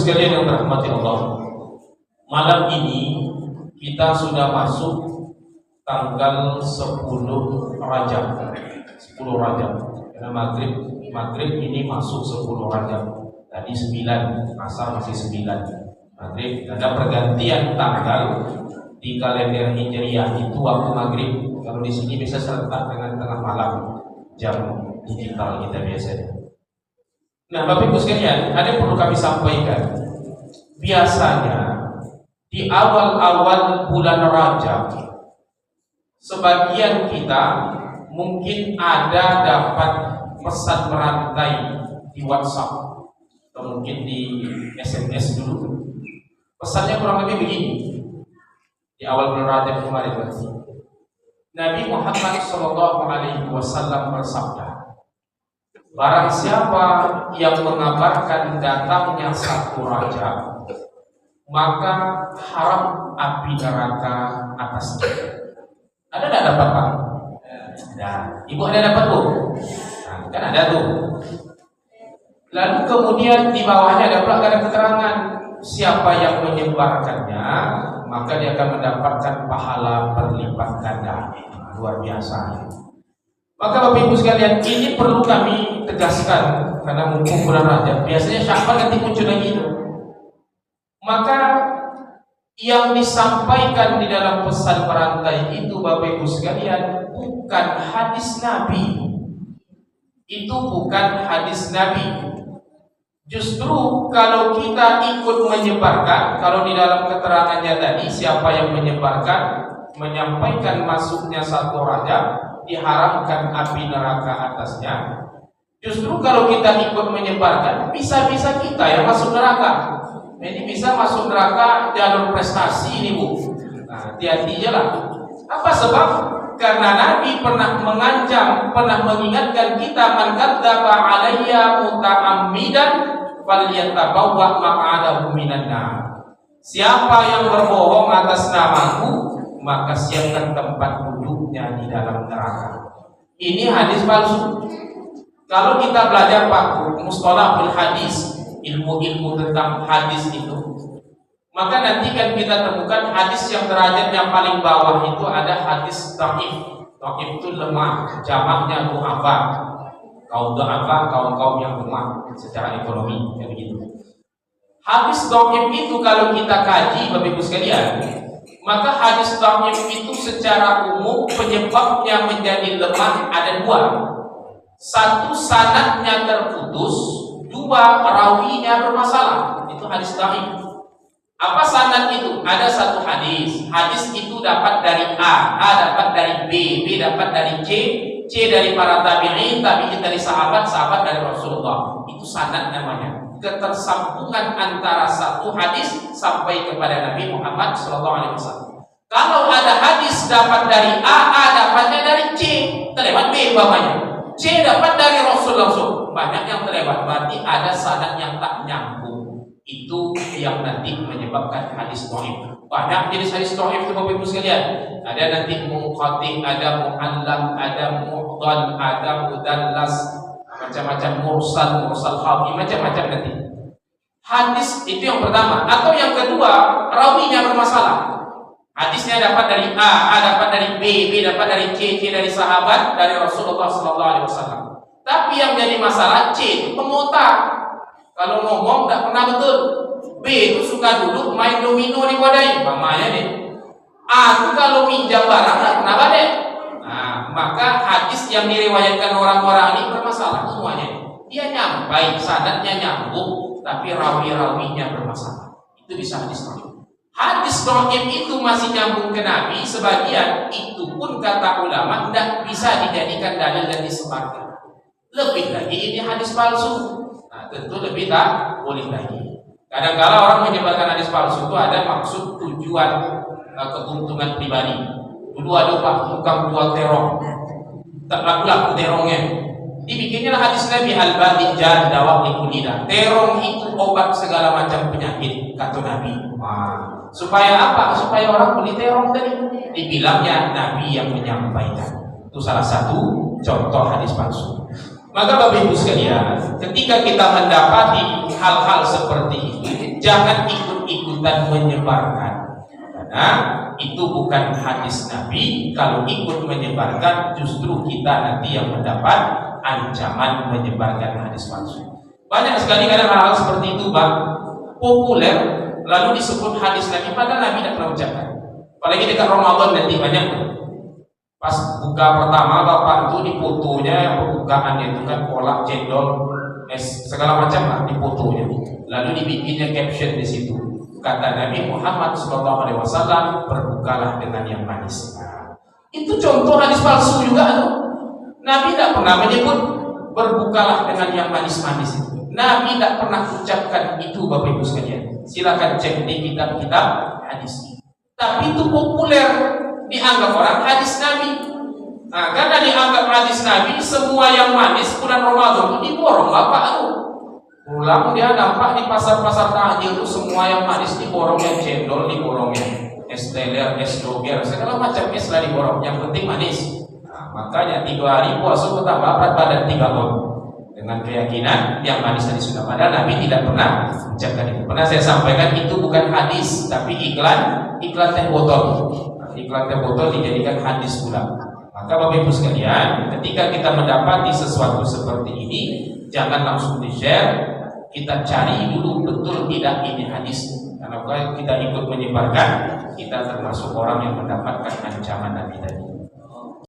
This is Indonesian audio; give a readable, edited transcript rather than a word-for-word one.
sekalian yang dirahmati Allah, malam ini kita sudah masuk tanggal 10 Rajab. 10 Rajab. Karena maghrib ini masuk 10 Rajab. Tadi 9, asar masih 9. Maghrib ada pergantian tanggal di kalender Hijriah itu waktu maghrib. Kalau di sini bisa serentak dengan tengah malam, jam digital kita biasanya. Nah, Bapak Ibu sekalian, ada yang perlu kami sampaikan. Biasanya di awal-awal bulan Rajab, sebagian kita mungkin ada dapat pesan berantai di WhatsApp atau mungkin di SMS dulu. Pesannya kurang lebih begini. Di awal bulan Rajab kemarin, Nabi Muhammad SAW bersabda, barang siapa yang mengabarkan datangnya 1 Rajab, maka haram api neraka atasnya. Ada tidak dapat Pak? Ada. Ibu ada dapat Bu? Nah, kan ada tuh. Lalu kemudian di bawahnya ada pula ada keterangan, siapa yang menyebarkannya, maka dia akan mendapatkan pahala berlipat ganda. Luar biasa. Maka Bapak Ibu sekalian, ini perlu kami tegaskan karena mumpung bulan Rajab. Biasanya Sya'ban nanti muncul lagi itu. Maka yang disampaikan di dalam pesan berantai itu Bapak Ibu sekalian bukan hadis Nabi. Itu bukan hadis Nabi. Justru kalau kita ikut menyebarkan, kalau di dalam keterangannya tadi siapa yang menyebarkan, menyampaikan masuknya 1 Rajab, diharamkan api neraka atasnya. Justru kalau kita ikut menyebarkan, bisa-bisa kita yang masuk neraka. Ini bisa masuk neraka jalur prestasi ini Bu. Nah, hati-hati aja lah. Apa sebab? Karena Nabi pernah mengancam, pernah mengingatkan kita, man kadzdzaba alayya muta'ammidan falyatabawwa maq'adahu minan nar. Siapa yang berbohong atas namaku, maka siapkan tempat duduknya di dalam neraka. Ini hadis palsu. Kalau kita belajar Pak mustalahul hadis, ilmu-ilmu tentang hadis itu, maka nanti kan kita temukan hadis yang derajatnya paling bawah itu ada hadis dhaif. Dhaif itu lemah, jamaknya du'afa. Kaum du'afa, kaum yang lemah secara ekonomi, kayak begitu. Hadis dhaif itu kalau kita kaji Bapak Ibu sekalian, maka hadis dhaif itu secara umum penyebabnya menjadi lemah ada 2. 1, sanadnya terputus, 2, rawinya bermasalah. Itu hadis dhaif. Apa sanad itu? Ada 1 hadis. Hadis itu dapat dari A dapat dari B dapat dari C dari para tabi'in dari sahabat dari Rasulullah. Itu sanad namanya. Ketersambungan antara 1 hadis sampai kepada Nabi Muhammad SAW. Kalau ada hadis dapat dari A dapatnya dari C, terlewat B umpamanya. C dapat dari Rasul langsung, banyak yang terlewat. Berarti ada sanad yang tak nyambung. Itu yang nanti menyebabkan hadis dhaif. Banyak jenis hadis dhaif itu Bapak Ibu sekalian. Ada nanti munqati, ada mu'allaq, ada mu'dhal, ada mudallas, macam-macam mursal khafi, macam-macam nanti. Hadis itu yang pertama. Atau yang kedua, rawinya bermasalah. Hadisnya dapat dari A dapat dari B dapat dari C dari sahabat dari Rasulullah SAW. Tapi yang jadi masalah C itu pemotar. Kalau ngomong tidak pernah betul. B itu suka duduk main domino di wadai, mamanya nih. A itu kalau minjam barang tidak pernah badai. Nah, maka hadis yang diriwayatkan orang-orang ini bermasalah semuanya. Dia nyampai, sanadnya nyambung, tapi rawi-rawinya bermasalah. Itu bisa hadis dhaif. Hadis dhaif itu masih nyambung ke Nabi sebagian, itu pun kata ulama tidak bisa dijadikan dalil dan disebarkan. Lebih lagi ini hadis palsu. Nah, tentu lebih tak boleh lagi. Kadang-kala orang menyebarkan hadis palsu itu ada maksud tujuan keuntungan pribadi. Dulu ada Pak tukang jual terong, tak laku terongnya. Dibikinnya hadis Nabi al-badijjan dawa likulida. Terong itu obat segala macam penyakit kata Nabi. Supaya apa? Supaya orang beli terong tadi. Dibilangnya Nabi yang menyampaikan. Itu salah satu contoh hadis palsu. Maka Bapak Ibu sekalian, ketika kita mendapati hal-hal seperti itu, jangan ikut-ikutan menyebarkan, karena itu bukan hadis Nabi. Kalau ikut menyebarkan, justru kita nanti yang mendapat ancaman menyebarkan hadis palsu. Banyak sekali kadang hal seperti itu, Bang, populer lalu disebut hadis Nabi, padahal Nabi tidak pernah ucapkan. Apalagi dekat Ramadan nanti banyak tuh. Pas buka pertama bapak itu di fotonya, yang pembukaannya itu kan kolak, cendol, segala macam lah di fotonya. Lalu dibikinnya caption di situ. Kata Nabi Muhammad SAW, berbukalah dengan yang manis. Nah, itu contoh hadis palsu juga tuh. Nabi tidak pernah menyebut berbukalah dengan yang manis-manis itu. Nabi tidak pernah ucapkan itu, Bapak Ibu sekalian. Silakan cek di kitab-kitab hadis. Tapi itu populer, dianggap orang hadis Nabi. Nah, karena dianggap hadis Nabi, semua yang manis bulan Ramadan itu diborong, Bapak tuh. Pulang dia nampak di pasar-pasar takjil itu semua yang manis diborong, yang cendol diborong, yang es teler, es doger, segala macam es lah diborong. Yang penting manis. Nah, makanya 3 hari puasa bertambah berat badan 3 ton. Dengan keyakinan yang manis tadi sudah, padahal Nabi tidak pernah ucapkan itu. Pernah saya sampaikan itu bukan hadis, tapi iklan teh botol. Iklan teh botol dijadikan hadis pula. Maka Bapak Ibu sekalian, ketika kita mendapati sesuatu seperti ini, jangan langsung di-share. Kita cari dulu betul tidak ini hadis. Karena kalau kita ikut menyebarkan, kita termasuk orang yang mendapatkan ancaman Nabi tadi.